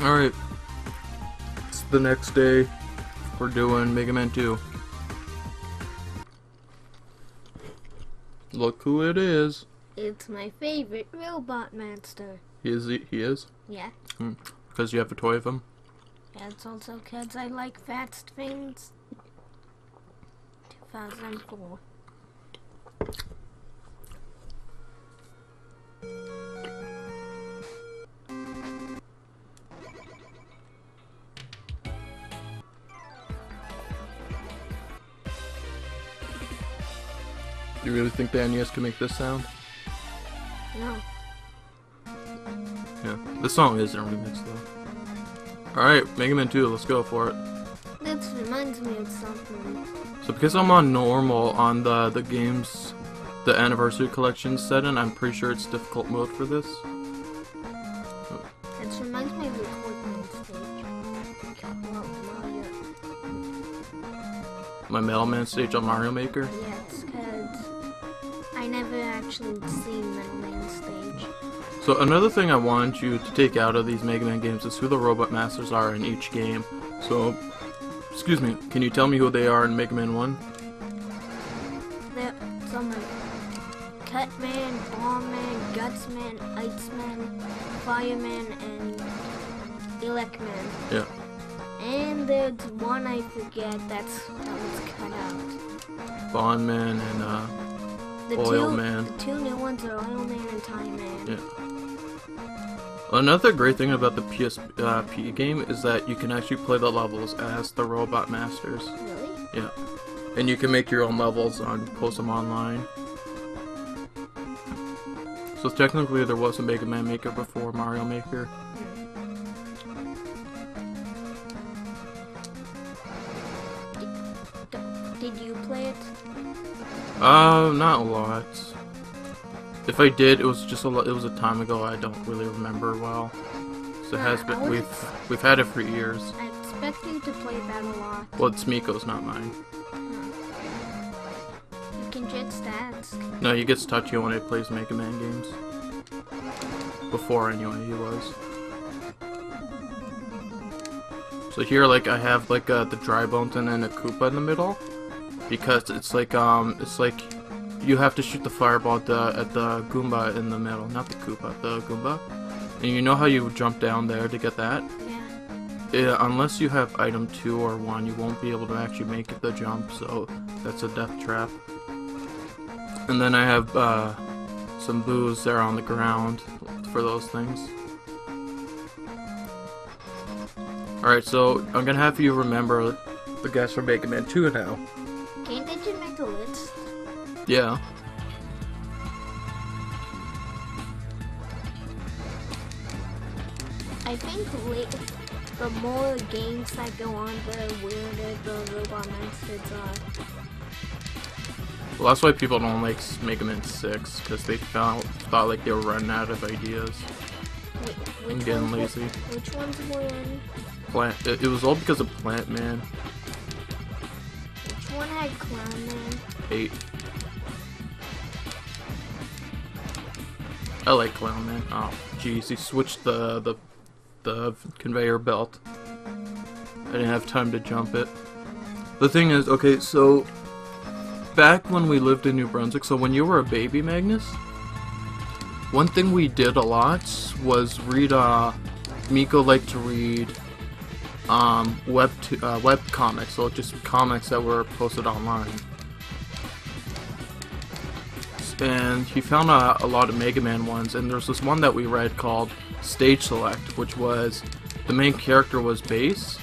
Alright, it's the next day. We're doing Mega Man 2. Look who it is. It's my favorite robot monster. He is? Yeah. Because you have a toy of him? Yeah, it's also because I like fast things. 2004. You really think the NES can make this sound? No. Yeah, this song isn't a remix though. Alright, Mega Man 2, let's go for it. That reminds me of something. So because I'm on normal on the games, the Anniversary Collection setting, I'm pretty sure it's difficult mode for this. That reminds me of the Coordinate stage. Well, Mario. My Metal Man stage on Mario Maker? Yes, because I never actually seen Metal Man stage. So another thing I want you to take out of these Mega Man games is who the Robot Masters are in each game. So, excuse me, can you tell me who they are in Mega Man 1? They're some like Cutman, Bombman, Gutsman, Iceman, Fireman, and Elecman. Yeah. And there's one I forget that was cut out. Bondman and Oilman. The two new ones are Oilman and Time Man. Yeah. Another great thing about the PSP game is that you can actually play the levels as the Robot Masters. Really? Yeah. And you can make your own levels and post them online. So technically there was a Mega Man Maker before Mario Maker. Did you play it? Not a lot. If I did, it was just it was a time ago. I don't really remember well. So it has been. We've had it for years. I expect you to play that a lot. Well, it's Miko's, not mine. You can just ask. No, he gets touchy when he plays Mega Man games. Before, anyway, he was. So here, like, I have like the Dry Bones and a Koopa in the middle, because it's like you have to shoot the fireball at the Goomba in the middle, not the Koopa, the Goomba. And you know how you jump down there to get that? Yeah, unless you have item 2 or 1, you won't be able to actually make the jump, so that's a death trap. And then I have some boos there on the ground for those things. Alright, so I'm gonna have you remember the guys from Mega Man 2 now. Can't they just make a list? Yeah. I think the more games that go on, the weirder the Robot Monsters are. Well, that's why people don't like Mega Man 6, because they thought like they were running out of ideas. Wait, And getting lazy. Which one's more? Plant. It was all because of Plant Man. Which one had Clown Man? 8. I like Clown Man. Oh, jeez, he switched the conveyor belt. I didn't have time to jump it. The thing is, okay, so back when we lived in New Brunswick, so when you were a baby, Magnus, one thing we did a lot was read. Miko liked to read web comics, so just comics that were posted online. And he found a lot of Mega Man ones, and there's this one that we read called Stage Select, which was the main character was Bass,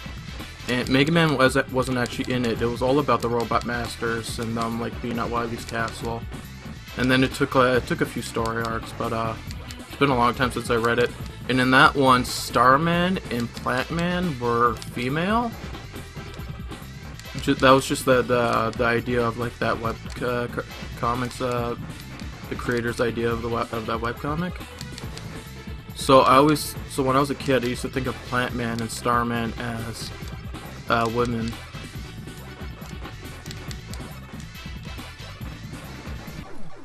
and Mega Man wasn't actually in it. It was all about the Robot Masters and them like being at Wily's castle. And then it took a few story arcs, but it's been a long time since I read it. And in that one, Starman and Plantman were female. That was just the idea of like that web comics, the creator's idea of that webcomic. So when I was a kid, I used to think of Plantman and Starman as women.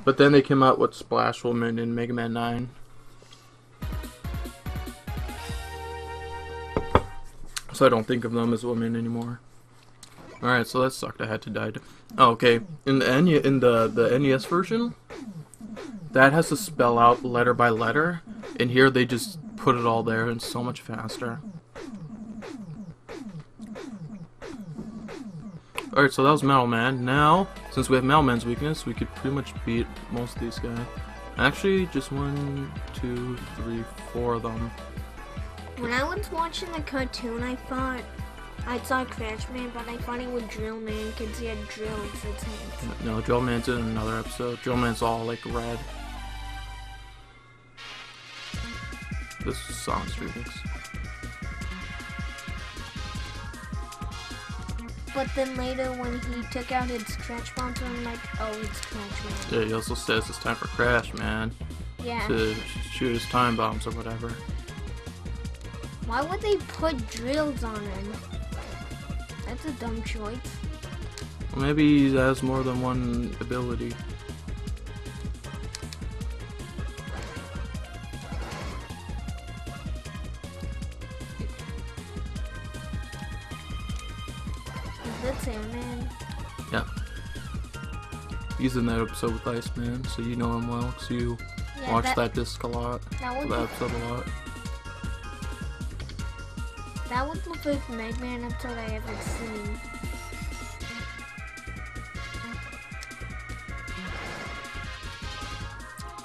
But then they came out with Splash Woman in Mega Man 9. So I don't think of them as women anymore. Alright, so that sucked. I had to die. Oh, okay. In the NES version, that has to spell out letter by letter. And here they just put it all there and so much faster. Alright, so that was Metal Man. Now, since we have Metal Man's weakness, we could pretty much beat most of these guys. Actually, just 1, 2, 3, 4 of them. When I was watching the cartoon, I thought I saw Crash Man, but I thought it was Drill Man because he had drills as hands. No, Drill Man's in another episode. Drill Man's all like red. This is Song's remix. But then later when he took out his Stretch Bouncer, I'm like, oh, it's Crash Man. Yeah, he also says it's time for Crash Man. Yeah. To shoot his time bombs or whatever. Why would they put drills on him? That's a dumb choice. Well, maybe he has more than one ability. Is that Sandman? Yeah. He's in that episode with Iceman, so you know him well, because you watched that disc a lot. That episode a lot. That was the first Mega Man episode I ever seen.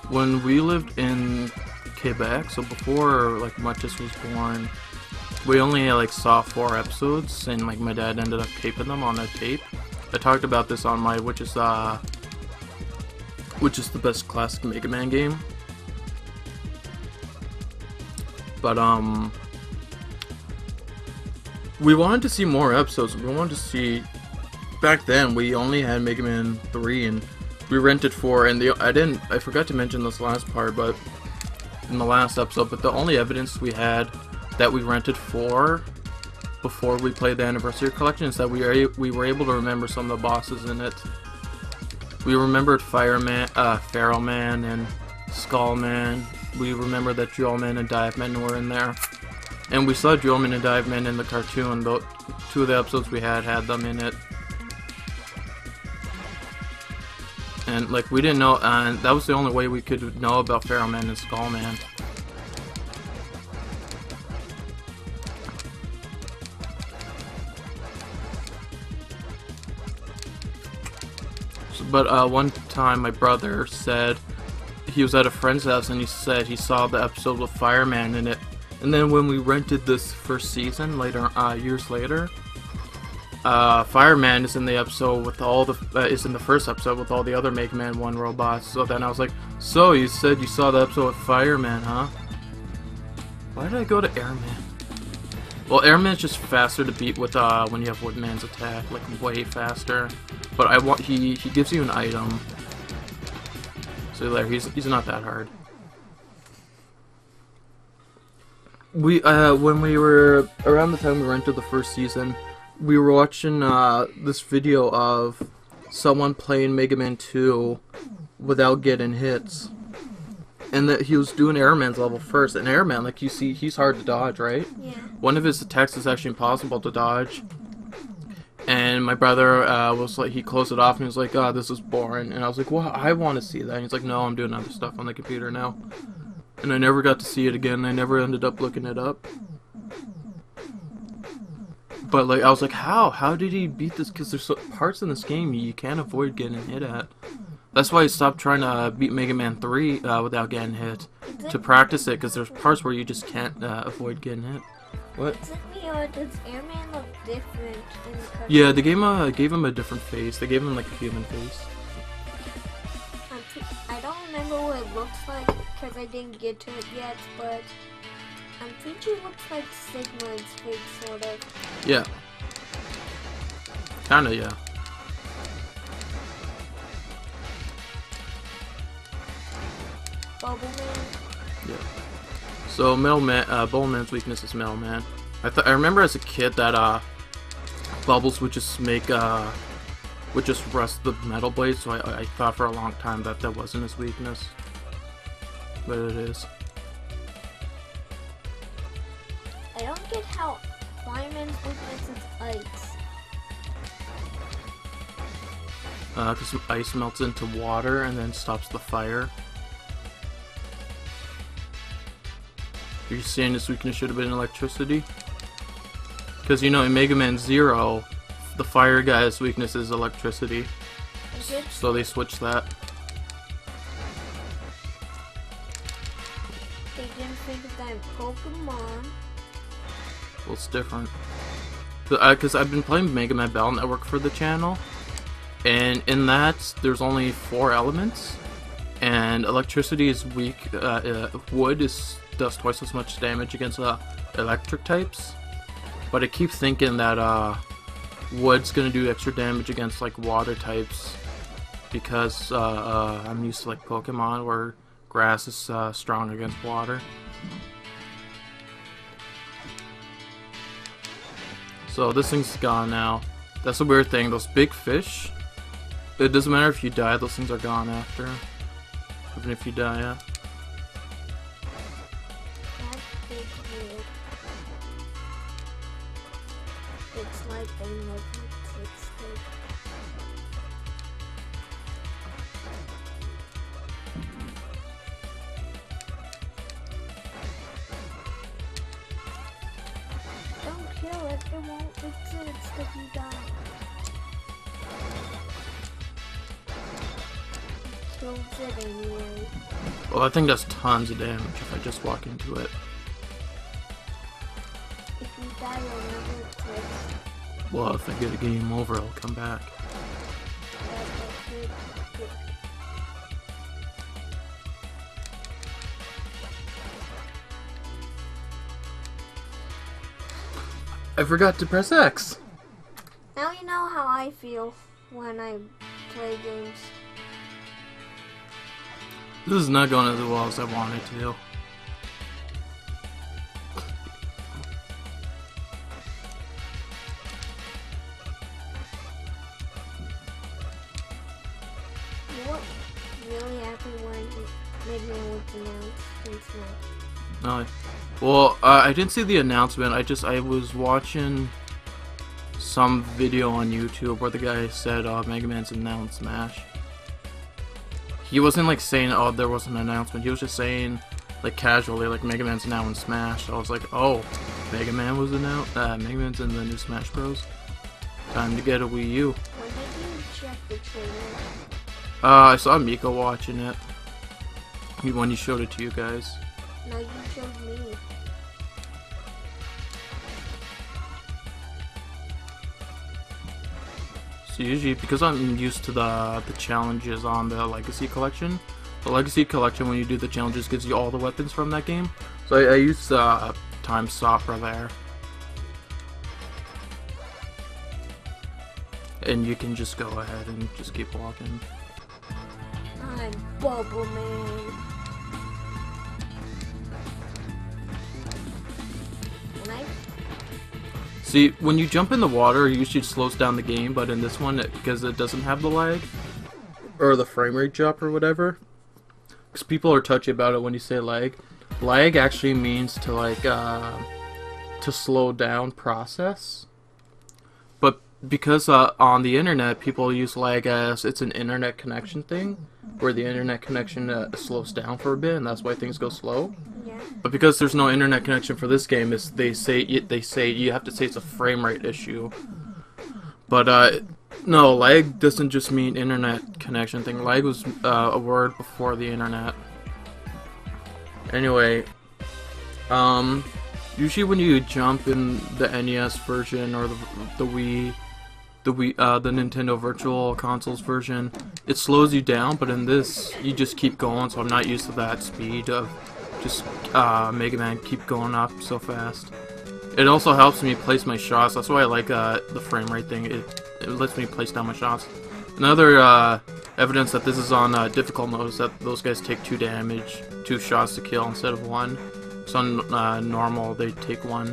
When we lived in Quebec, so before like Muchus was born, we only like saw 4 episodes, and like my dad ended up taping them on a tape. I talked about this on my which is the best classic Mega Man game. But we wanted to see more episodes. We wanted to see. Back then, we only had Mega Man 3, and we rented 4. And I forgot to mention this last part, but in the last episode. But the only evidence we had that we rented 4 before we played the Anniversary Collection is that we were able to remember some of the bosses in it. We remembered Feral Man, and Skull Man. We remember that Drill Man and Dive Man were in there. And we saw Drill Man and Dive Man in the cartoon, though 2 of the episodes we had them in it. And like we didn't know, and that was the only way we could know about Feral Man and Skull Man. But one time my brother said he was at a friend's house and he said he saw the episode with Fireman in it. And then when we rented this first season later, years later, Fireman is in the episode with all the is in the first episode with all the other Mega Man 1 robots. So then I was like, so you said you saw the episode with Fireman, huh? Why did I go to Airman? Well, Airman's just faster to beat with when you have Woodman's attack, like way faster. But he gives you an item. So there, he's not that hard. When we were around the time we rented the first season, we were watching this video of someone playing Mega Man 2 without getting hits. And that he was doing Airman's level first, and Airman, like you see, he's hard to dodge, right? Yeah. One of his attacks is actually impossible to dodge. And my brother was like, he closed it off and he was like, "Oh, this is boring." And I was like, "Well, I want to see that." And he's like, "No, I'm doing other stuff on the computer now." And I never got to see it again. I never ended up looking it up. But like, I was like, how did he beat this? Because there's parts in this game you can't avoid getting hit at. That's why I stopped trying to beat Mega Man 3 without getting hit. To practice it, because there's parts where you just can't avoid getting hit. What? Does Airman look different in the cartoon? Yeah, they gave him a different face. They gave him like a human face. I don't remember what it looks like because I didn't get to it yet, but I'm pretty sure it looks like Sigma's face, sort of. Yeah. Kinda, yeah. Bubble Man. Yeah. So Metal Man, Bubble Man's weakness is Metal Man. I remember as a kid that Bubbles would just rust the metal blade, so I thought for a long time that wasn't his weakness, but it is. I don't get how Fireman's weakness is ice. Because ice melts into water and then stops the fire. You're saying his weakness should have been electricity? Because, you know, in Mega Man Zero, the fire guy's weakness is electricity. So they switched that. They didn't think of that in Pokemon. Well, it's different. Because I've been playing Mega Man Battle Network for the channel, and in that, there's only 4 elements, and electricity is weak. Wood does twice as much damage against electric types, but I keep thinking that wood's gonna do extra damage against like water types, because I'm used to like Pokemon where grass is strong against water. So this thing's gone now. That's a weird thing. Those big fish, it doesn't matter if you die, those things are gone after. Even if you die, yeah. That's big weird. It's like they never existed. Don't kill it, it won't exist if you die. Kills it anyway. Well, I think that's tons of damage if I just walk into it. If you die, you'll never exist. Well, if I get a game over, I'll come back. Good. I forgot to press X. Now you know how I feel when I play games. This is not going as well as I wanted to. What really happened when Mega Man was announced in Smash? No, well, I didn't see the announcement. I was watching some video on YouTube where the guy said Mega Man's announced Smash. He wasn't like saying, oh, there was an announcement. He was just saying, like casually, like Mega Man's now in Smash. I was like, oh, Mega Man was announced. Mega Man's in the new Smash Bros. Time to get a Wii U. When did you check the trailer? I saw Miko watching it when he showed it to you guys. No, you showed me. So usually, because I'm used to the challenges on the Legacy Collection, the Legacy Collection, when you do the challenges, gives you all the weapons from that game. So I use Time Stopper there. And you can just go ahead and just keep walking. I'm Bubble Man. See, when you jump in the water, it usually slows down the game, but in this one, because it doesn't have the lag, or the frame rate drop or whatever, because people are touchy about it when you say lag. Lag actually means to like, to slow down process. But because on the internet, people use lag as it's an internet connection thing, where the internet connection slows down for a bit, and that's why things go slow. Yeah. But because there's no internet connection for this game, they say you have to say it's a frame rate issue. But no, lag doesn't just mean internet connection thing. Lag was a word before the internet. Anyway, usually when you jump in the NES version or the Wii, the Nintendo Virtual Consoles version, it slows you down. But in this, you just keep going. So I'm not used to that speed of just Mega Man keep going up so fast. It also helps me place my shots. That's why I like the frame rate thing. It lets me place down my shots. Another evidence that this is on difficult mode is that those guys take 2 damage, 2 shots to kill instead of 1. So on normal, they take 1.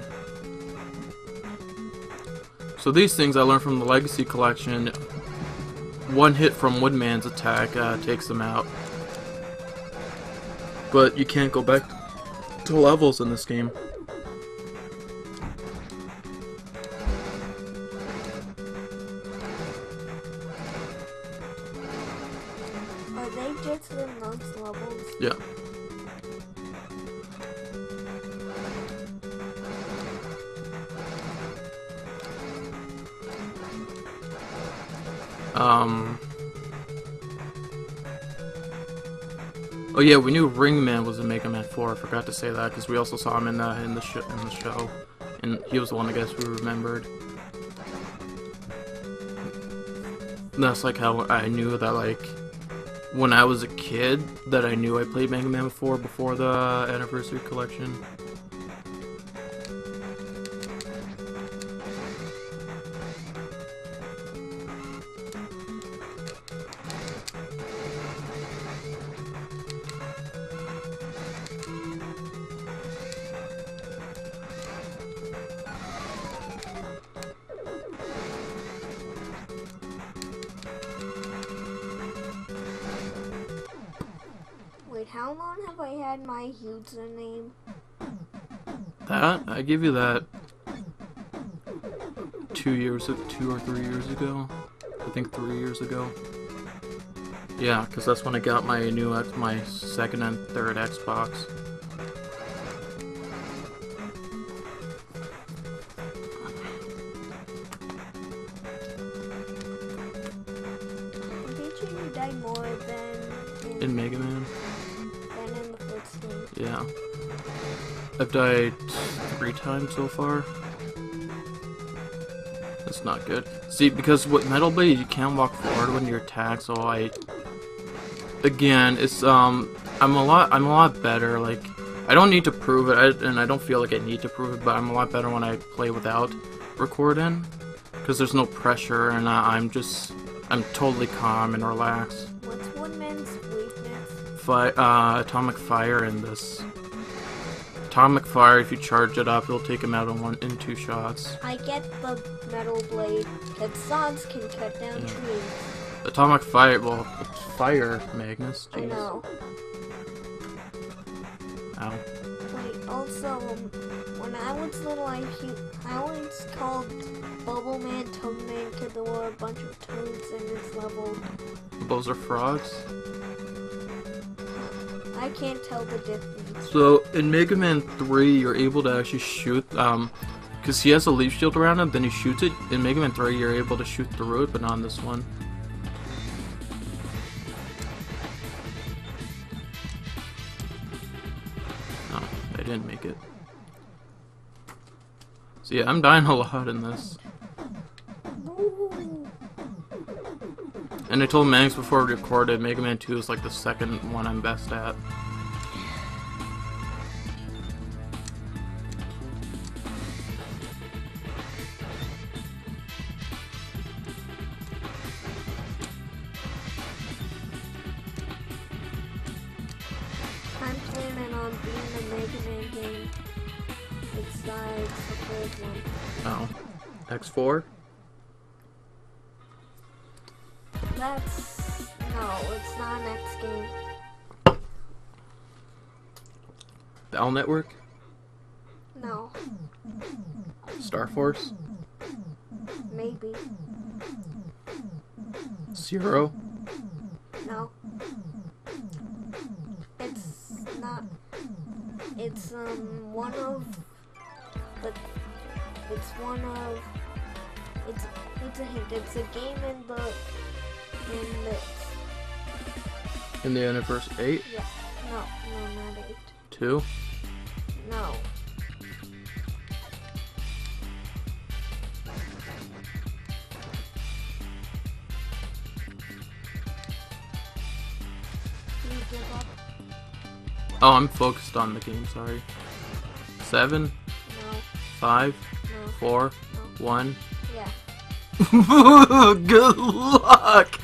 So these things I learned from the Legacy Collection. 1 hit from Woodman's attack takes them out. But you can't go back to levels in this game. Yeah. Oh yeah, we knew Ringman was in Mega Man 4. I forgot to say that because we also saw him in the show, and he was the one I guess we remembered. And that's like how I knew that, like, when I was a kid, that I knew I played Mega Man 4 before the Anniversary Collection. Wait, how long have I had my username? That? I give you that 2 or 3 years ago. I think 3 years ago. Yeah, because that's when I got my my second and third Xbox. I'm teaching you die more than In Mega Man? than in the first game. Yeah. I've died 3 times so far. That's not good. See, because with Metal Blade you can't walk forward when you attack, so again, it's I'm a lot better. Like, I don't need to prove it, and I don't feel like I need to prove it, but I'm a lot better when I play without recording, because there's no pressure, and I'm totally calm and relaxed. What's one man's weakness? Atomic Fire in this. Atomic Fire, if you charge it up, it'll take him out in 2 shots. I get the Metal Blade, because swords can cut down trees. Atomic Fire, well, it's fire, Magnus. Jeez. I know. Ow. Wait, also, when I was little, I always called Bubble Man Toad Man because there were a bunch of toads in this level. Those are frogs? I can't tell the difference. So, in Mega Man 3, you're able to actually shoot, because he has a leaf shield around him, then he shoots it. In Mega Man 3, you're able to shoot through it, but not on this one. No, I didn't make it. So yeah, I'm dying a lot in this. Ooh. And I told Max before we recorded, Mega Man 2 is like the second one I'm best at. I'm planning on being the Mega Man game besides the third one. Oh. X4? No, it's not an X game. The L Network? No, Star Force? maybe. Zero? No. It's not. It's one of the. It's one of. It's a hint. It's a game in this. In the Anniversary 8? Yeah. No, not 8. 2? No. You give up? Oh, I'm focused on the game, sorry. 7? No. 5? No. 4? No. 1? Yeah. Good luck!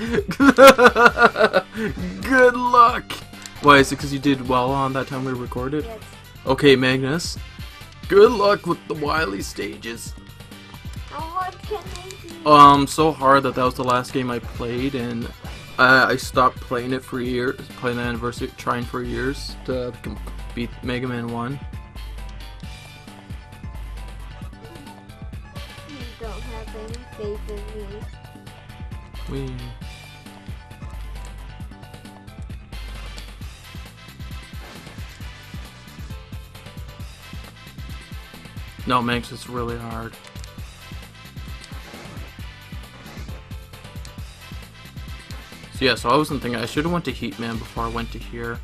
Good luck! Why, is it because you did well on that time we recorded? Yes. Okay, Magnus. Good luck with the Wily stages. How hard can they be? So hard that was the last game I played, and I stopped playing it for years, playing the Anniversary, trying for years to beat Mega Man 1. You don't have any faith in me. Whee. No, it makes it really hard. So yeah, so I wasn't thinking I should have went to Heatman before I went to here.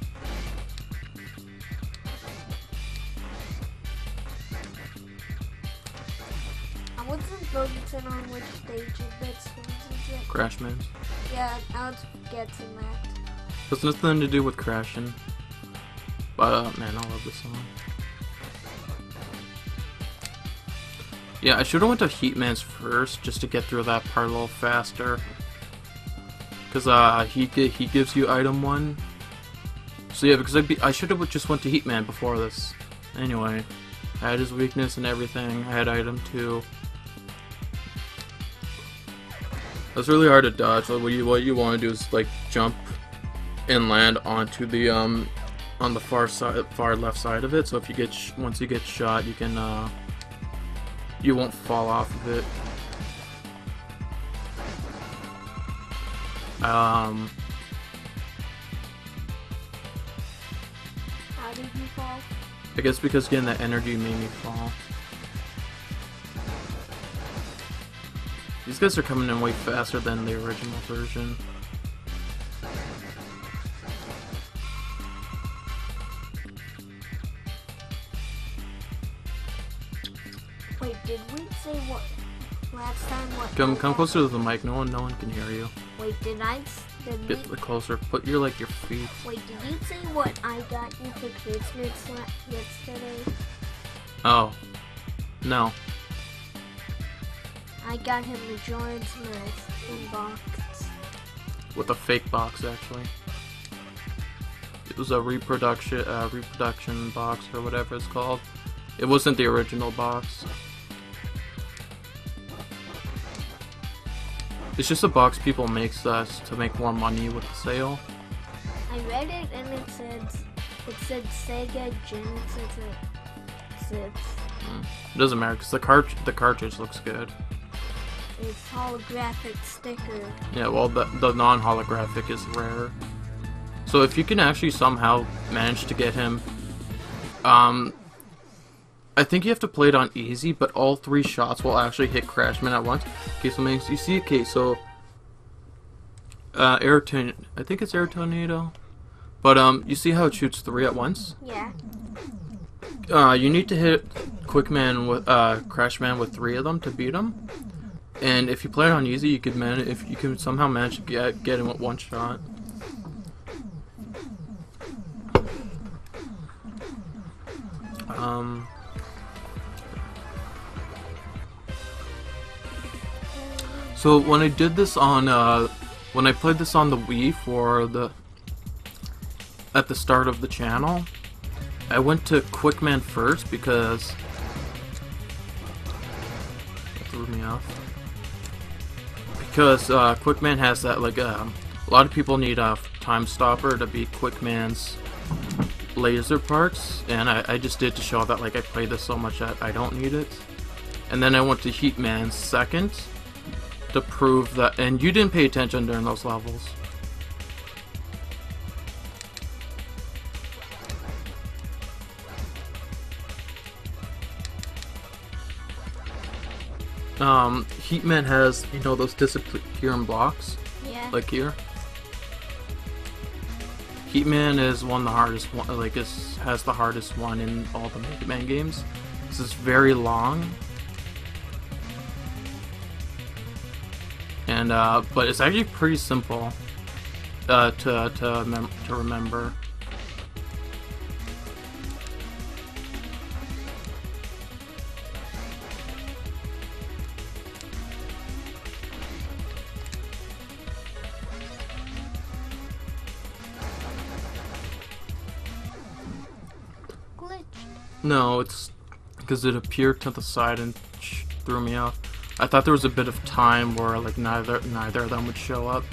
I wasn't focusing on which stage of this is it. Crashman's. Yeah, I was getting that. Has nothing to do with crashing. But man, I love this song. Yeah, I should have went to Heatman's first just to get through that part a little faster. Cause he gives you item 1. So yeah, because I should have just went to Heatman before this. Anyway, I had his weakness and everything. I had item 2. It's really hard to dodge. Like, what you want to do is like jump and land onto the on the far left side of it. So if you get once you get shot, you can you won't fall off of it. How did you fall? I guess because getting that energy made me fall. These guys are coming in way faster than the original version. Wait, did we say what last time? What? Come closer to the mic. No one can hear you. Wait, did Get closer. Put your your feet. Wait, did you say what I got you for Christmas yesterday? Oh, no. I got him the Jordan Smith in box. With a fake box, actually. It was a reproduction box or whatever it's called. It wasn't the original box. It's just a box people make us to make more money with the sale. I read it and it said Sega Genesis 6. It doesn't matter because the cartridge looks good. It's holographic sticker. Yeah, well the non-holographic is rare. So if you can actually somehow manage to get him, I think you have to play it on easy, but all 3 shots will actually hit Crashman at once. Okay, so you see, okay, so I think it's Air Tornado, but you see how it shoots 3 at once? Yeah. You need to hit Crashman with 3 of them to beat him. And if you play it on easy, you could somehow manage to get him with 1 shot. So when I did this on when I played this on the Wii at the start of the channel, I went to Quickman first because it threw me off. Because Quickman has that a lot of people need a time stopper to beat Quickman's laser parts, and I just did to show that I play this so much that I don't need it. And then I went to Heatman second to prove that, and you didn't pay attention during those levels. Heatman has, those disappearing blocks? Yeah. Like here? Heatman is one of the hardest one, has the hardest one in all the Mega Man games. This is very long. And, but it's actually pretty simple, to remember. No, it's because it appeared to the side and threw me off. I thought there was a bit of time where neither of them would show up.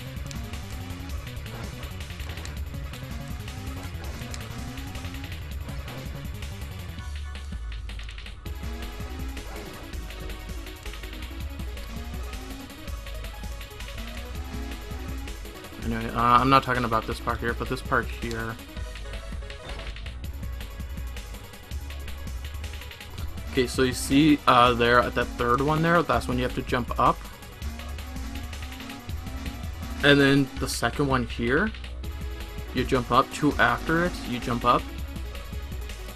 Anyway, I'm not talking about this part here, but this part here. Okay, so you see there at that third one there, that's when you have to jump up. And then the second one here, you jump up. 2 after it, you jump up.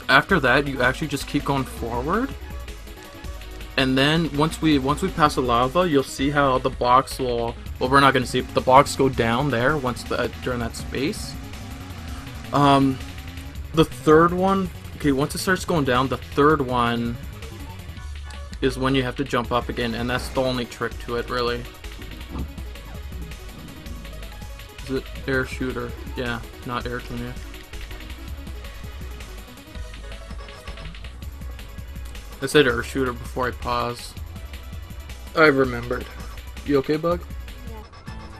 After that, you actually just keep going forward. And then once we pass the lava, you'll see how the blocks will, well, we're not gonna see it, but the blocks go down there once during that space. The third one, okay, once it starts going down, the third one is when you have to jump up again, and that's the only trick to it, really. Is it air shooter? Yeah, not air tornado. I said air shooter before I paused. I remembered. You okay, Bug? Yeah.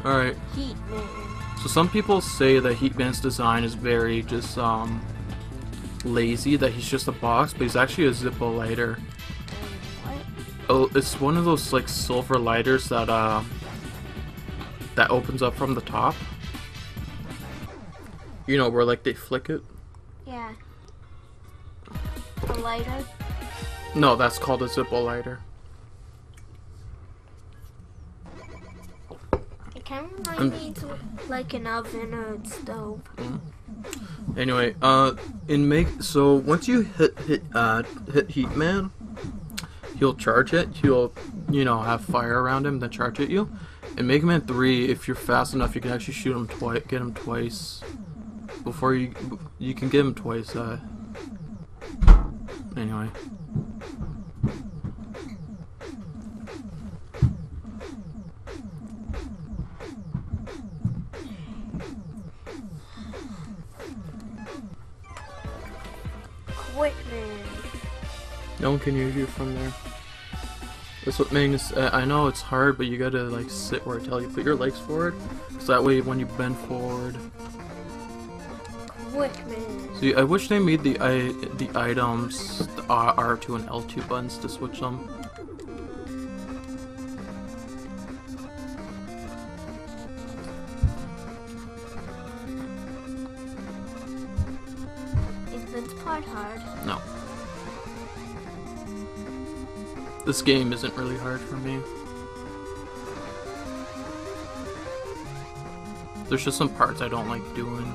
Alright. Heat Man. So some people say that Heatman's design is very just lazy, that he's just a box, but he's actually a Zippo lighter. What? Oh, it's one of those like silver lighters that that opens up from the top. You know, where like they flick it? Yeah. A lighter? No, that's called a Zippo lighter. It kind of reminds me to like an oven or a stove. Anyway, so once you hit Heatman, he'll charge it. He'll, you know, have fire around him, then charge at you. In Mega Man 3, if you're fast enough, you can actually shoot him twice, get him twice. Before you can get him twice. Anyway. Quick Man. No one can hear you from there. That's what makes I know it's hard, but you gotta like sit where I tell you. Put your legs forward, so that way when you bend forward. Quick Man. See, I wish they made the items the R2 and L2 buttons to switch them. Is this part hard? No. This game isn't really hard for me. There's just some parts I don't like doing.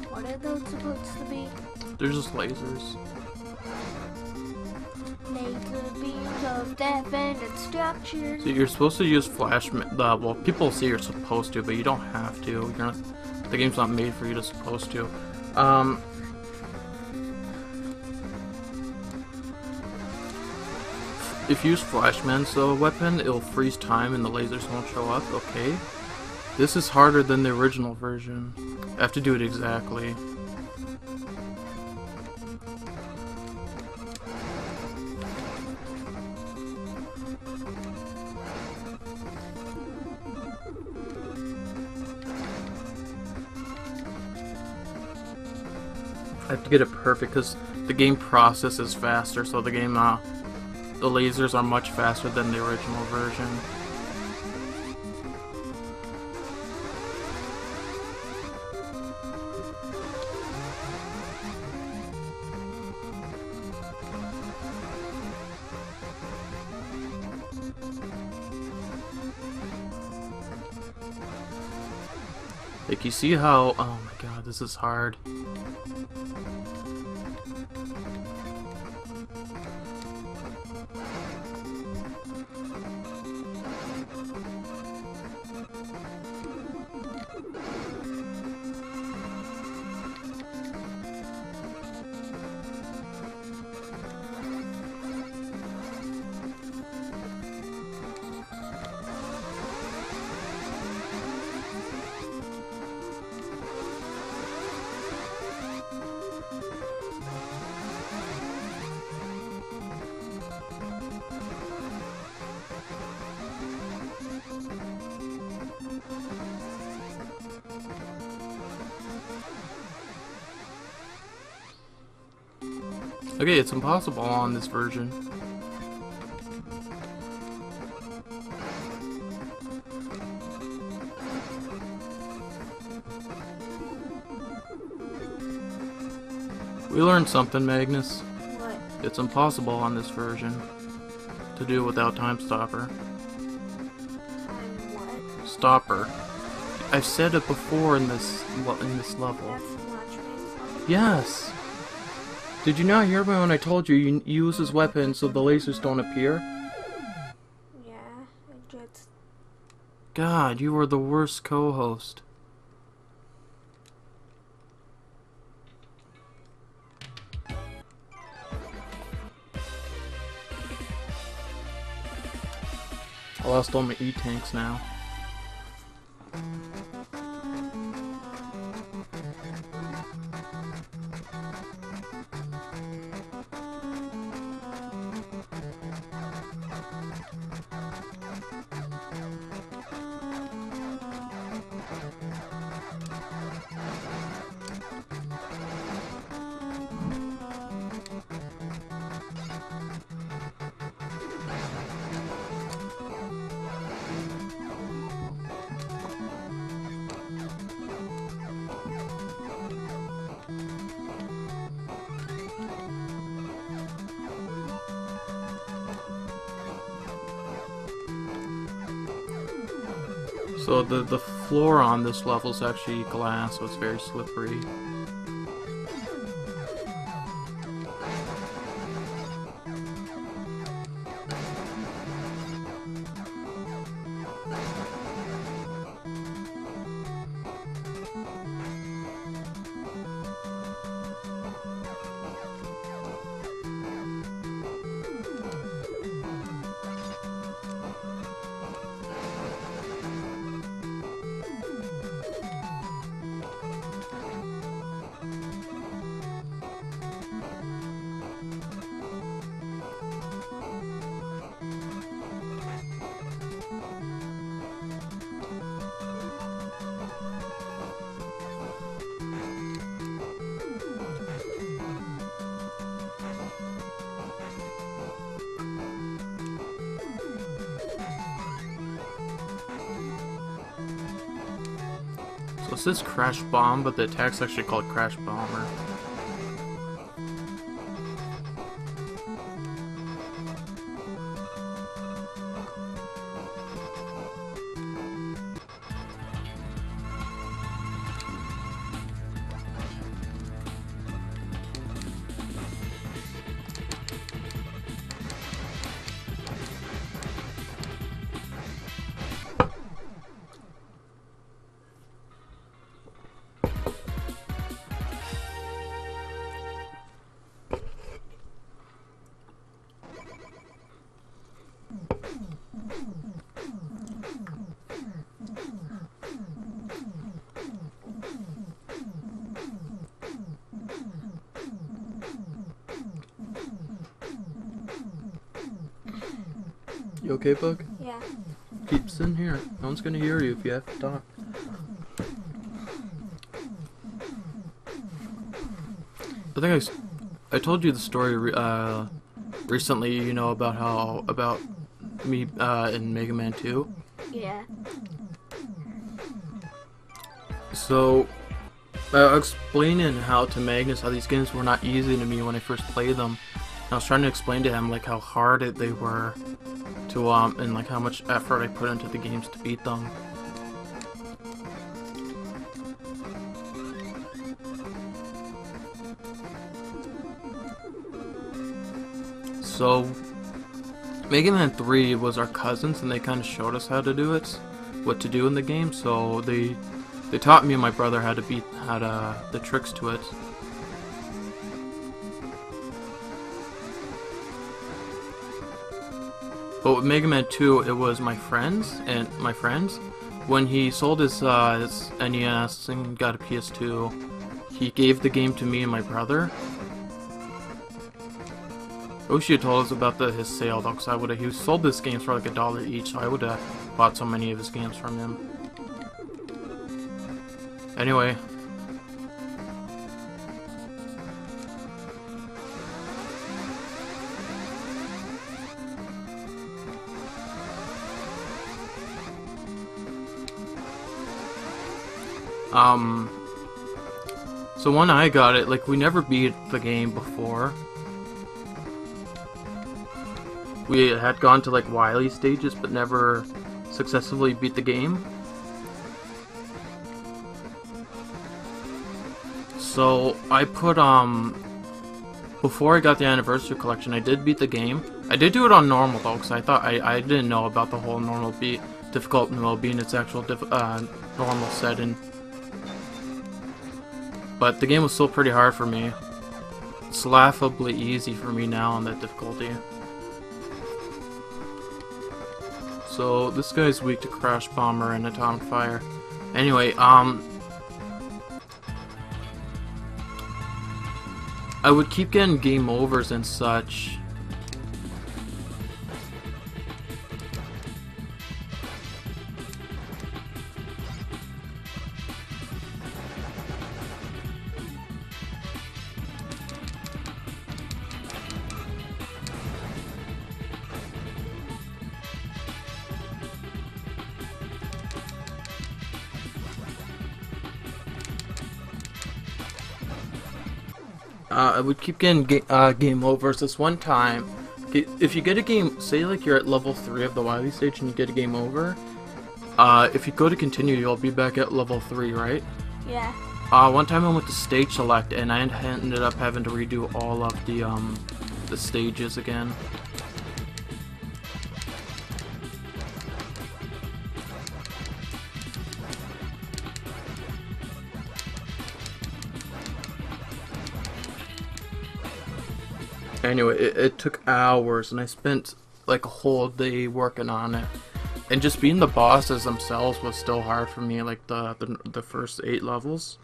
What are those supposed to be? They're just lasers. Laser beams of death and destruction. So you're supposed to use flash. Well, people say you're supposed to, but you don't have to. You're not. The game's not made for you to supposed to. If you use Flashman's weapon, it'll freeze time and the lasers won't show up. Okay. This is harder than the original version. I have to do it exactly. I have to get it perfect because the game processes faster, so the game, the lasers are much faster than the original version. Like, you see how, oh my god, this is hard. Okay, it's impossible on this version. We learned something, Magnus. What? It's impossible on this version to do without Time Stopper. What? Stopper. I've said it before in this level. That's not true. Yes. Did you not hear me when I told you you use his weapon so the lasers don't appear? Yeah, I just... God, you are the worst co-host. I lost all my E-tanks now. So the floor on this level is actually glass, so it's very slippery. So it says Crash Bomb, but the attack's actually called Crash Bomber. You okay, Bug? Yeah. Keep sitting here. No one's gonna hear you if you have to talk. I think I told you the story recently, you know, about me in Mega Man 2. Yeah. So I was explaining how to Magnus how these games were not easy to me when I first played them. And I was trying to explain to him like how hard they were to and like how much effort I put into the games to beat them. So Mega Man 3 was our cousins, and they kind of showed us how to do it, what to do in the game. So they taught me and my brother how to the tricks to it. But with Mega Man 2, it was my friends, when he sold his NES and got a PS2, he gave the game to me and my brother. I wish you had told us about his sale though, because he sold his games for like $1 each, so I would have bought so many of his games from him. Anyway. So when I got it, like, we never beat the game before. We had gone to, like, Wily stages, but never successfully beat the game. So, I put, before I got the Anniversary Collection, I did beat the game. I did do it on normal, though, because I thought, I didn't know about the whole normal difficult mode being its actual normal setting. But the game was still pretty hard for me. It's laughably easy for me now on that difficulty. So this guy's weak to Crash Bomber and Atomic Fire. Anyway, I would keep getting game overs and such. I would keep getting game overs. This one time, if you get a game, say like you're at level 3 of the Wily stage and you get a game over, if you go to continue, you'll be back at level 3, right? Yeah. One time I went to stage select and I ended up having to redo all of the stages again. Anyway, it took hours, and I spent like a whole day working on it. And just being the bosses themselves was still hard for me, like the first 8 levels.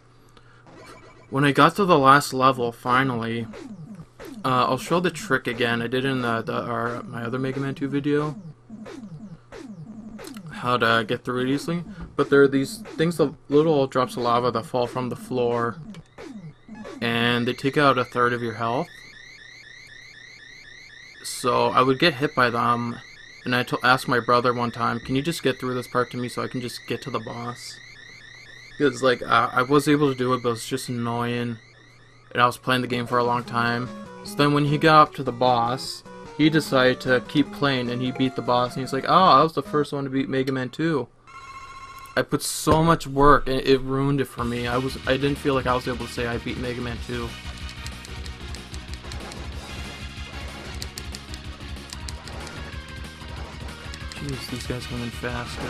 When I got to the last level, finally, I'll show the trick again. I did it in my other Mega Man 2 video, how to get through it easily. But there are these things, the little drops of lava that fall from the floor, and they take out 1/3 of your health. So I would get hit by them, and I asked my brother one time, can you just get through this part to me so I can just get to the boss? Because, like, I was able to do it, but it was just annoying, and I was playing the game for a long time. So then when he got up to the boss, he decided to keep playing, and he beat the boss, and he's like, oh, I was the first one to beat Mega Man 2. I put so much work, and it ruined it for me. I didn't feel like I was able to say I beat Mega Man 2. Jeez, these guys coming faster.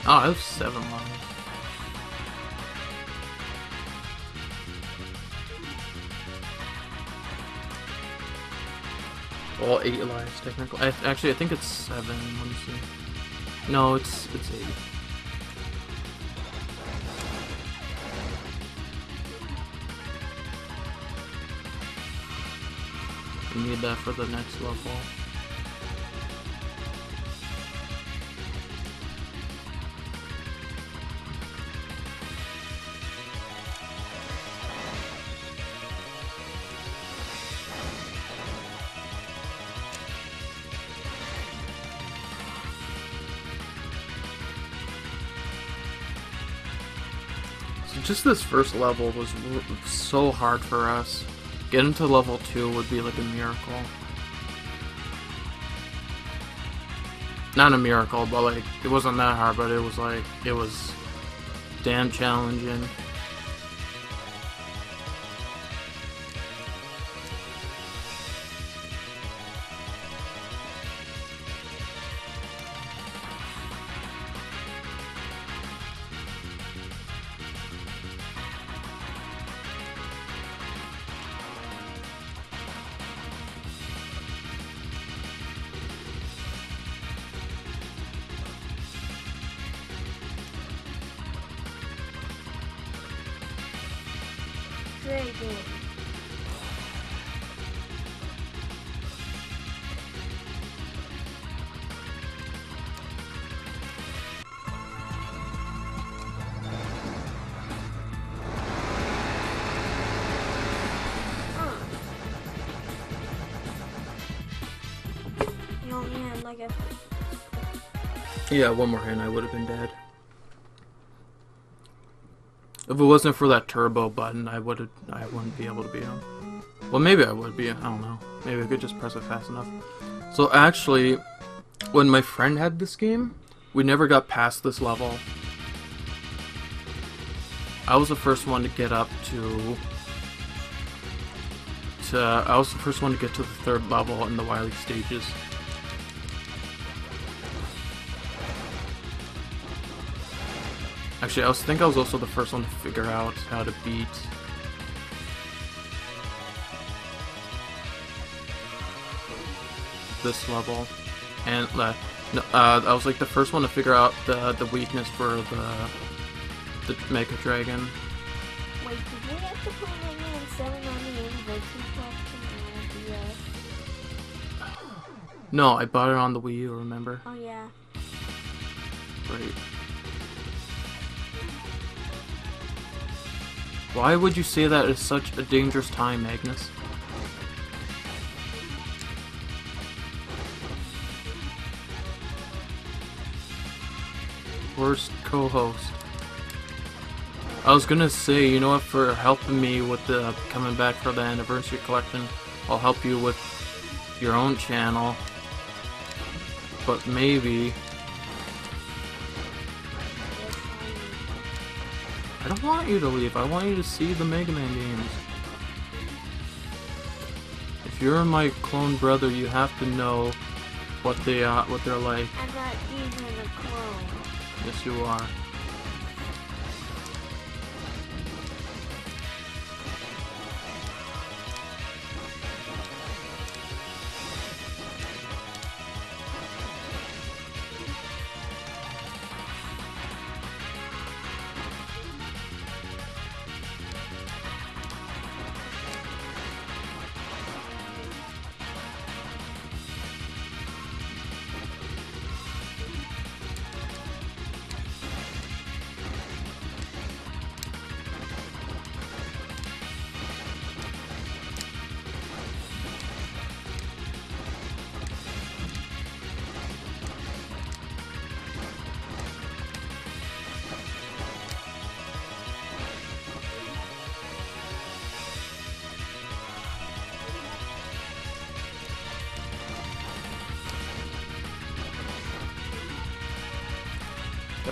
Oh, that was 7 lives. Well, 8 lives technically. Actually, I think it's 7. Let me see. No, it's 8. We need that for the next level. Just this first level was so hard for us. Getting to level 2 would be like a miracle. Not a miracle, but like, it wasn't that hard, but it was damn challenging. dragon. You only had like a... Yeah, one more hand, I would have been dead. If it wasn't for that turbo button, I wouldn't be able to beat him. Well, maybe I would be. I don't know. Maybe I could just press it fast enough. So actually, when my friend had this game, we never got past this level. I was the first one to get up to. I was the first one to get to the third level in the Wily stages. Actually, I think I was also the first one to figure out how to beat this level, and I was like the first one to figure out the weakness for the Mega Dragon. Wait, did you have to put Mega Man 7 on the anniversary collection? No, I bought it on the Wii U. Remember? Oh yeah. Right. Why would you say that at such a dangerous time, Magnus? Worst co-host. I was gonna say, you know what, for helping me with the coming back for the anniversary collection, I'll help you with your own channel. But maybe... I don't want you to leave. I want you to see the Mega Man games. If you're my clone brother, you have to know what they're like. I'm not even a clone. Yes, you are.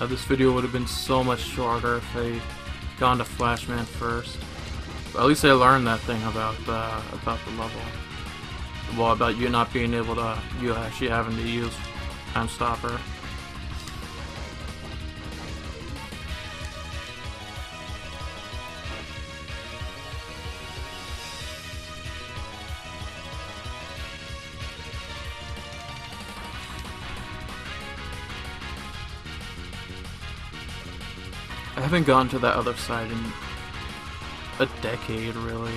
This video would have been so much shorter if I gone to Flashman first. But at least I learned that thing about the level. Well, about you not being able to, you actually having to use Time Stopper. I haven't gone to that other side in a decade, really.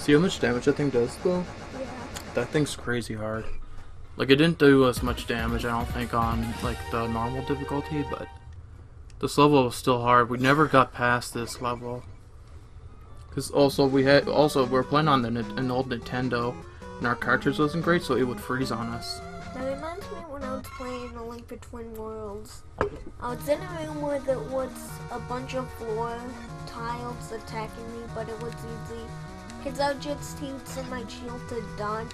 See how much damage that thing does, though? Yeah. That thing's crazy hard. Like, it didn't do as much damage, I don't think, on, like, the normal difficulty, but this level was still hard. We never got past this level. Because also, we're playing on an old Nintendo, and our cartridge wasn't great, so it would freeze on us. That reminds me when I was playing A Link Between Worlds. I was in a room where there was a bunch of floor tiles attacking me, but it was easy. Because I would just use my shield to dodge,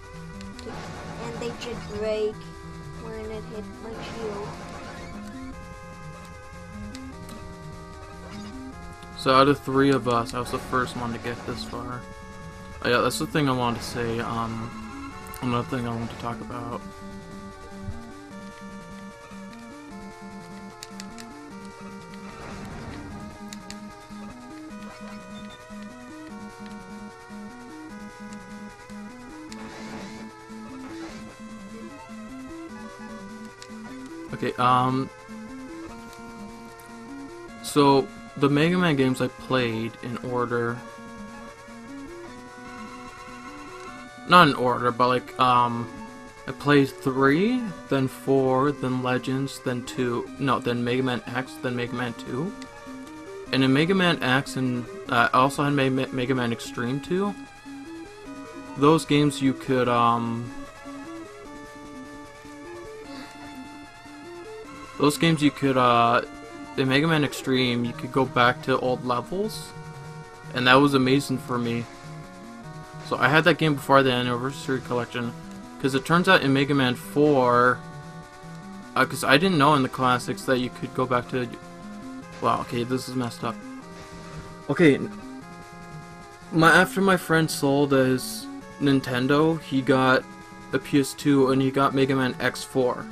and they should break when it hit my shield. So out of 3 of us, I was the first one to get this far. Oh, yeah, that's the thing I wanted to say. Another thing I want to talk about. Okay, so the Mega Man games I played in order, not in order, but like, I played 3, then 4, then Legends, then 2, no, then Mega Man X, then Mega Man 2. And in Mega Man X, and I also had Mega Man Extreme 2, those games you could, in Mega Man Extreme, you could go back to old levels, and that was amazing for me. So I had that game before the Anniversary Collection, because it turns out in Mega Man 4, because I didn't know in the classics that you could go back to, wow, okay, this is messed up. Okay, after my friend sold his Nintendo, he got a PS2, and he got Mega Man X4.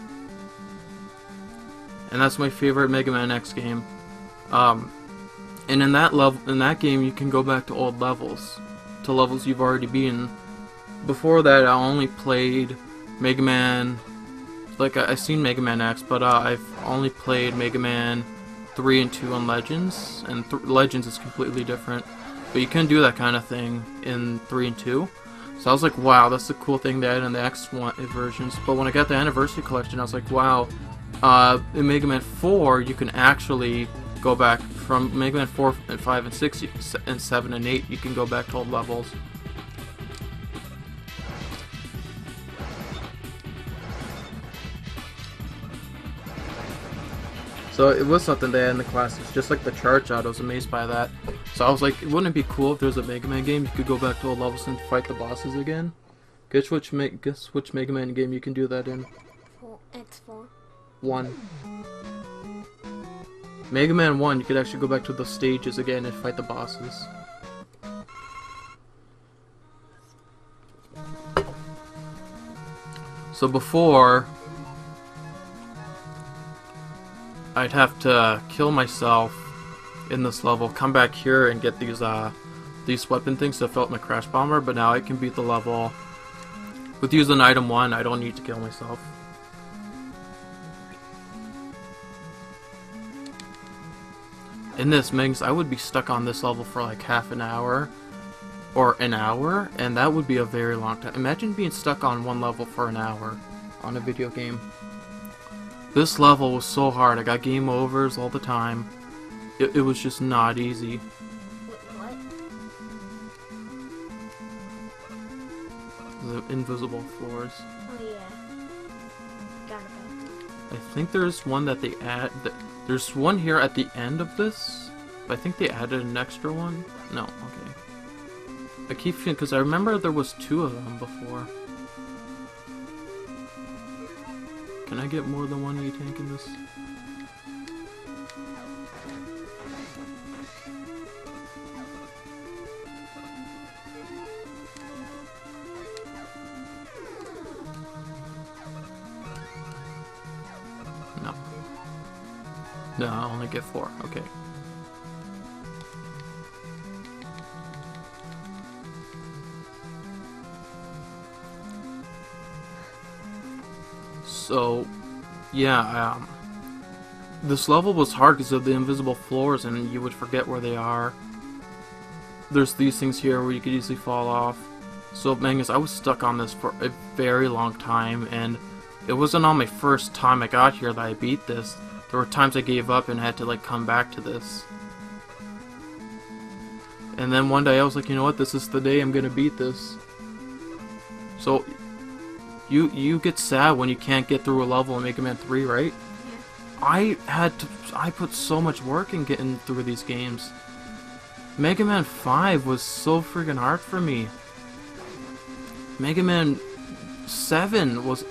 And that's my favorite Mega Man X game. And in that game, you can go back to old levels, to levels you've already beaten. Before that, I only played Mega Man. Like I've seen Mega Man X, but I've only played Mega Man 3 and 2 on Legends, and Legends is completely different. But you can do that kind of thing in 3 and 2. So I was like, wow, that's the cool thing they added in the X1 versions. But when I got the Anniversary Collection, I was like, wow. In Mega Man 4, you can actually go back from Mega Man 4 and 5 and 6 and 7 and 8, you can go back to old levels. So it was something they had in the classics, just like the charge shot. I was amazed by that. So I was like, wouldn't it be cool if there was a Mega Man game you could go back to old levels and fight the bosses again? Guess which Mega Man game you can do that in? X4. 1. Mega Man 1, you could actually go back to the stages again and fight the bosses. So before, I'd have to kill myself in this level, come back here and get these weapon things to fill up my Crash Bomber, but now I can beat the level with using item 1. I don't need to kill myself. In this, Mings, I would be stuck on this level for like half an hour or an hour, and that would be a very long time. Imagine being stuck on one level for an hour on a video game. This level was so hard. I got game overs all the time. It was just not easy. What? The invisible floors. Oh yeah. Got it. I think there's one that they add. There's one here at the end of this, but I think they added an extra one. No, okay. I keep feeling, because I remember there was 2 of them before. Can I get more than one E-Tank in this? No. No, I only get 4. Okay. So, yeah, this level was hard because of the invisible floors, and you would forget where they are. There's these things here where you could easily fall off. So, Magnus, I was stuck on this for a very long time, and it wasn't on my first time I got here that I beat this. There were times I gave up and had to, like, come back to this. And then one day I was like, you know what, this is the day I'm gonna beat this. So, you get sad when you can't get through a level in Mega Man 3, right? Yeah. I put so much work in getting through these games. Mega Man 5 was so freaking hard for me. Mega Man 7 was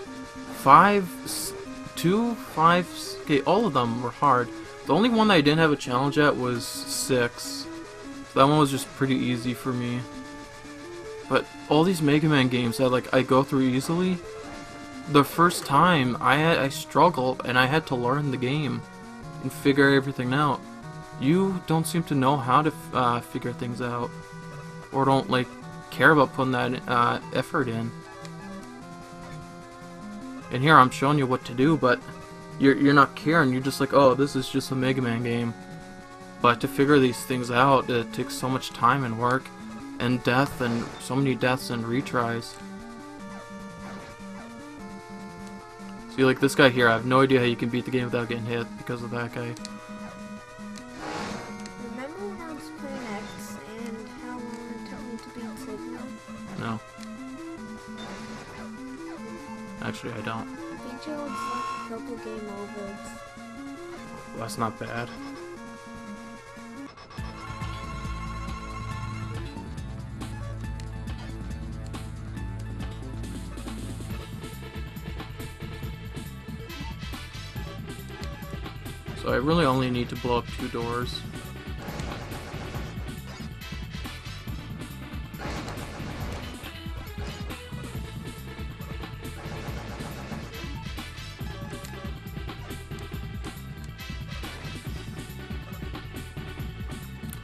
2, 5, okay, all of them were hard. The only one that I didn't have a challenge at was 6. So that one was just pretty easy for me. But all these Mega Man games that like I go through easily, the first time I struggled and I had to learn the game and figure everything out. You don't seem to know how to figure things out, or don't like care about putting that effort in. And here I'm showing you what to do, but you're not caring. You're just like, oh, this is just a Mega Man game. But to figure these things out, it takes so much time and work, and death, and so many deaths and retries. See, like this guy here, I have no idea how you can beat the game without getting hit because of that guy. Remember when I was playing X and how long it took me to beat Signal? No. Actually, I don't. I think it was like a couple game overs. Well, that's not bad. So I really only need to blow up 2 doors.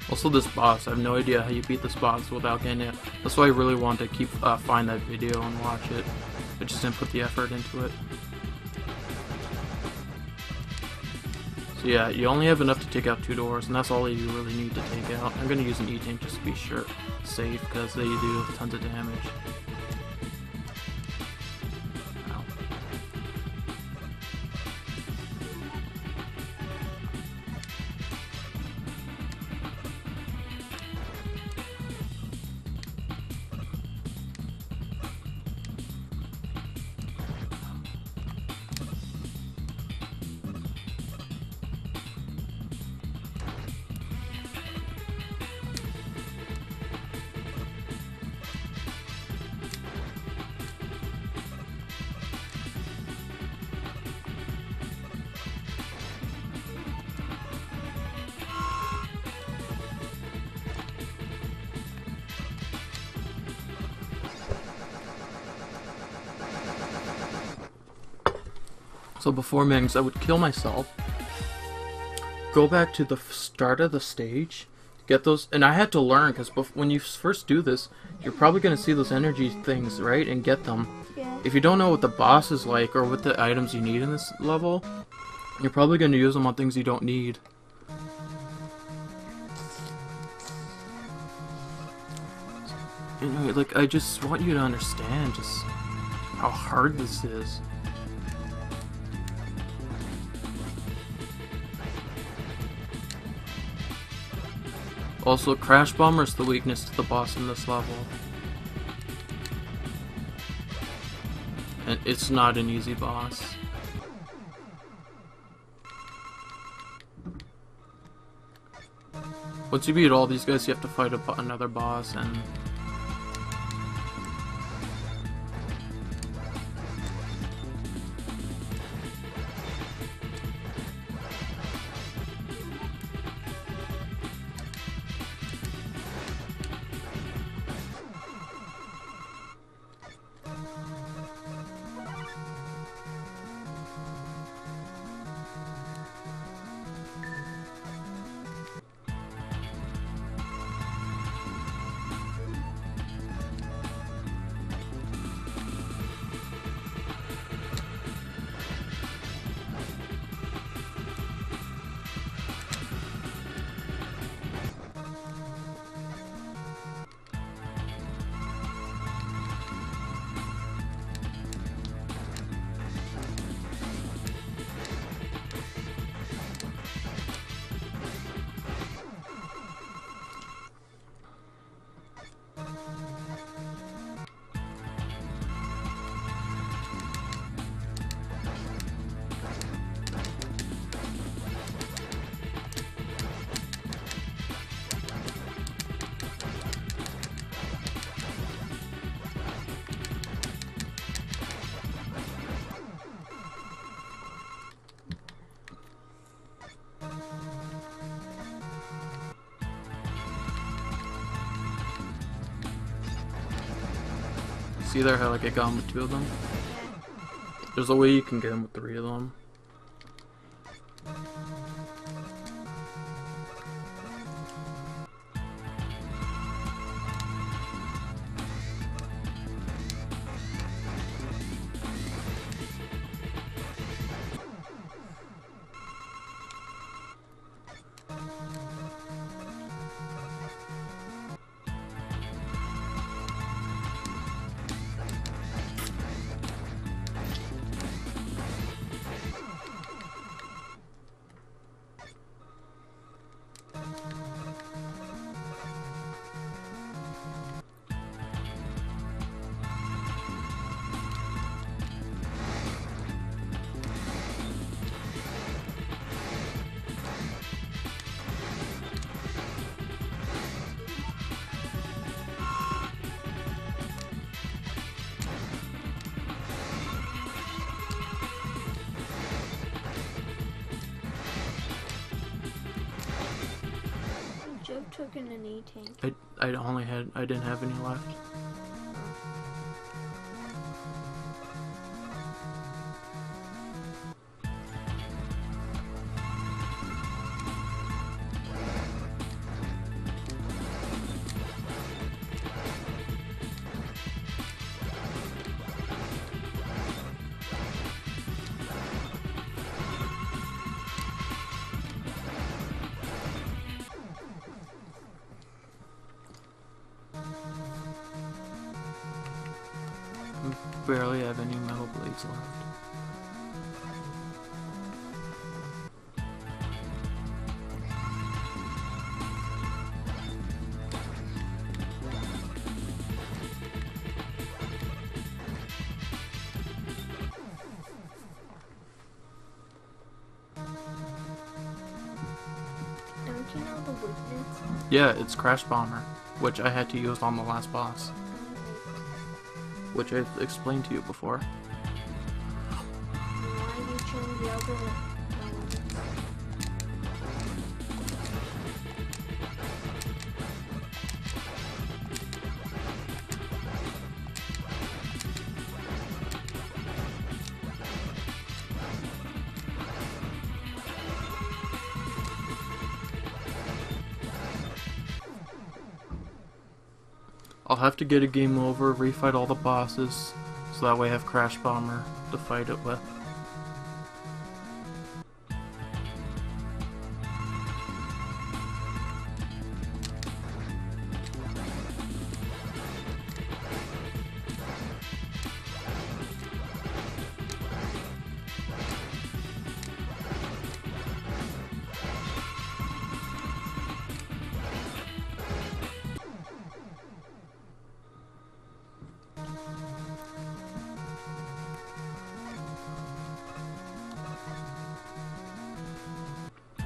Also, this boss, I have no idea how you beat this boss without getting it. That's why I really want to keep find that video and watch it. I just didn't put the effort into it. So yeah, you only have enough to take out 2 doors, and that's all you really need to take out. I'm gonna use an E-tank just to be sure, safe, because they do tons of damage. Ow. So before Mings, I would kill myself, go back to the start of the stage, get those, and I had to learn, because when you first do this, you're probably going to see those energy things, right, and get them. Yeah. If you don't know what the boss is like, or what the items you need in this level, you're probably going to use them on things you don't need. Anyway, like, I just want you to understand just how hard this is. Also, Crash Bomber's the weakness to the boss in this level. And it's not an easy boss. Once you beat all these guys, you have to fight another boss, and see there how like I got him with 2 of them? There's a way you can get him with 3 of them. Joe took in an E-tank. I didn't have any left. Barely have any metal blades left. Don't you know the weakness? Yeah, it's Crash Bomber, which I had to use on the last boss, which I've explained to you before. Why you choose the other? I'll have to get a game over, refight all the bosses, so that way I have Crash Bomber to fight it with.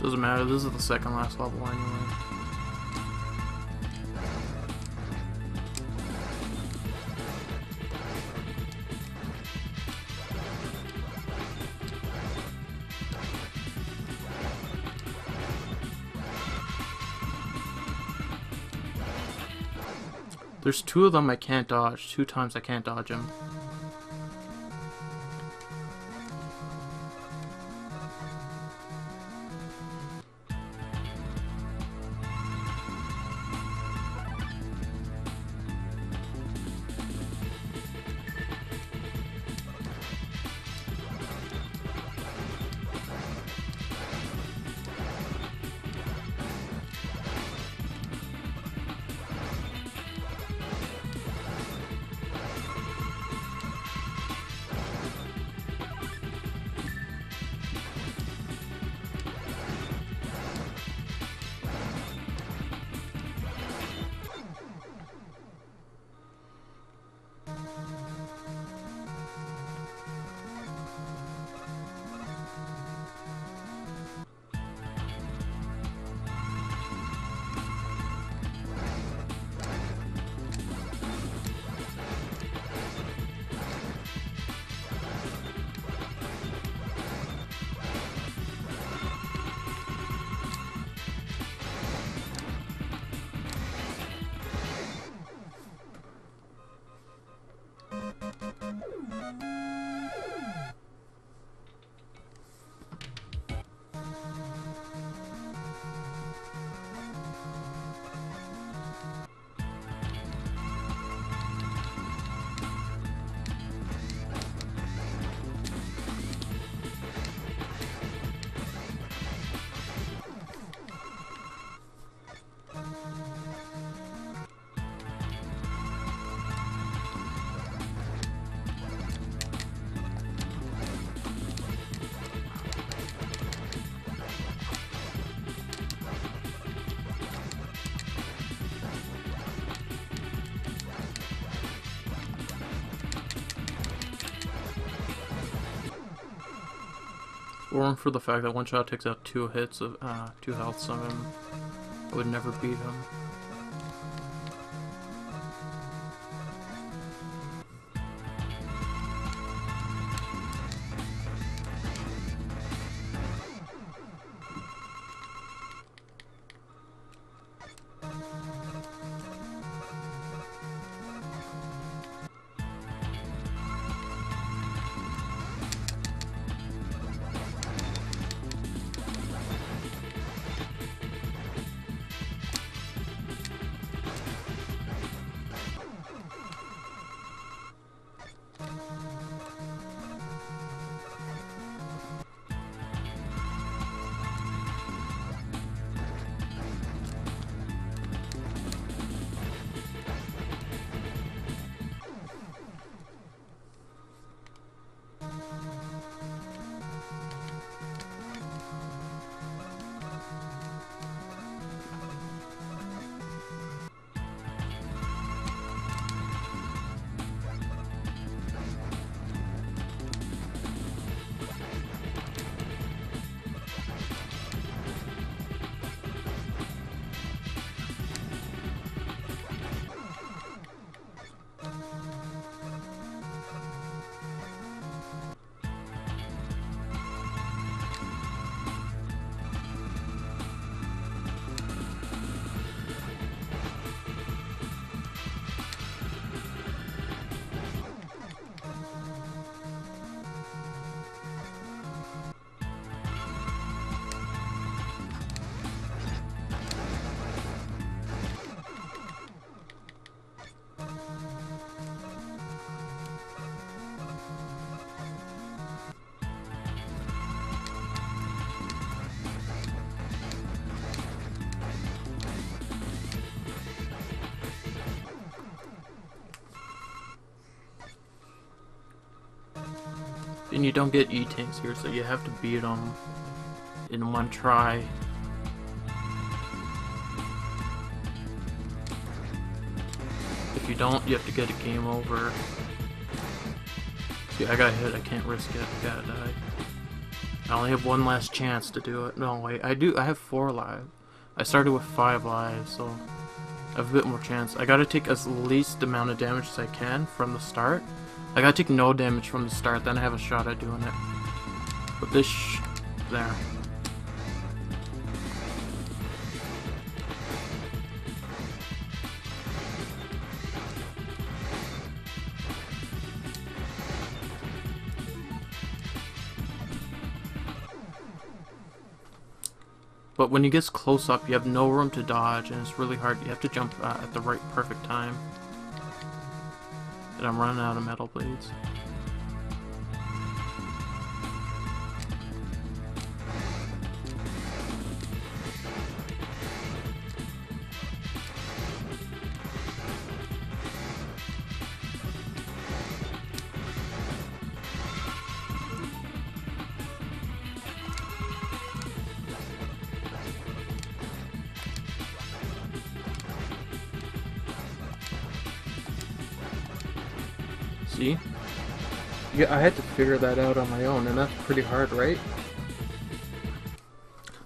Doesn't matter, this is the second last level anyway. There's 2 of them I can't dodge. 2 times I can't dodge them. weren't for the fact that one shot takes out 2 hits of 2 health, so I would never beat him. And you don't get E-tanks here, so you have to beat them in one try. If you don't, you have to get a game over. See, I got hit, I can't risk it, I gotta die. I only have one last chance to do it. No, wait, I have 4 lives. I started with 5 lives, so I have a bit more chance. I gotta take as least amount of damage as I can from the start. I gotta take no damage from the start, then I have a shot at doing it. But this there. But when he gets close up, you have no room to dodge, and it's really hard. You have to jump at the right perfect time. And I'm running out of metal blades. See? Yeah, I had to figure that out on my own, and that's pretty hard, right?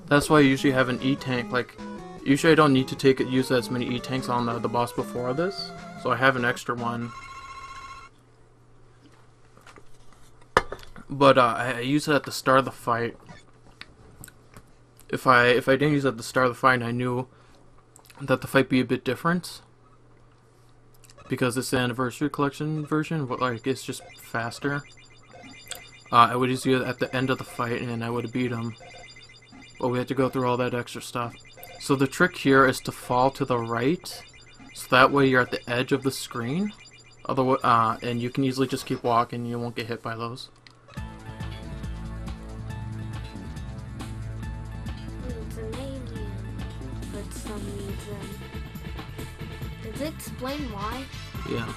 That's why I usually have an E-tank. Like, usually I don't need to use as many E-tanks on the boss before this, so I have an extra one. But I use it at the start of the fight. If I didn't use it at the start of the fight, I knew that the fight would be a bit different. Because it's the Anniversary Collection version, but like it's just faster. I would use it at the end of the fight, and I would have beat him. But we had to go through all that extra stuff. So the trick here is to fall to the right, so that way you're at the edge of the screen. Otherwise, and you can easily just keep walking. You won't get hit by those. It's an alien for some reason. Does it explain why? Yeah.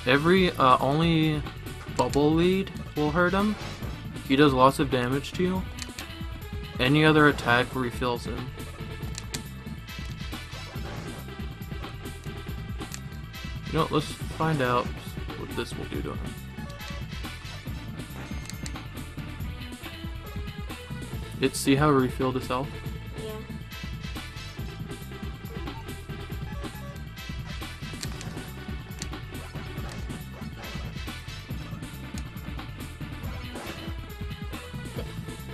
Every only bubble lead will hurt him. He does lots of damage to you. Any other attack refills him. You know, let's find out what this will do to him. See how it refilled itself? Yeah.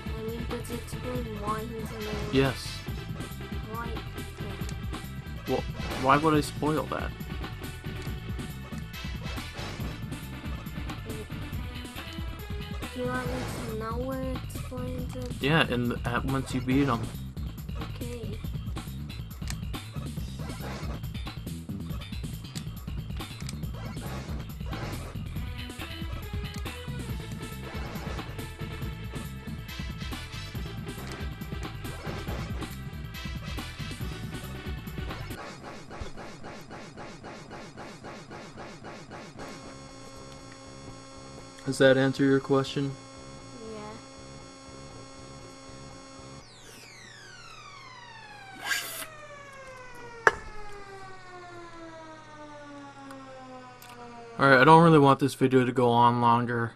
I mean, does it explain why he's in the... Yes. Why? Well, why would I spoil that? Do you want me to know where it explains it? Yeah, and once you beat them. Okay. Does that answer your question? Yeah. Alright, I don't really want this video to go on longer.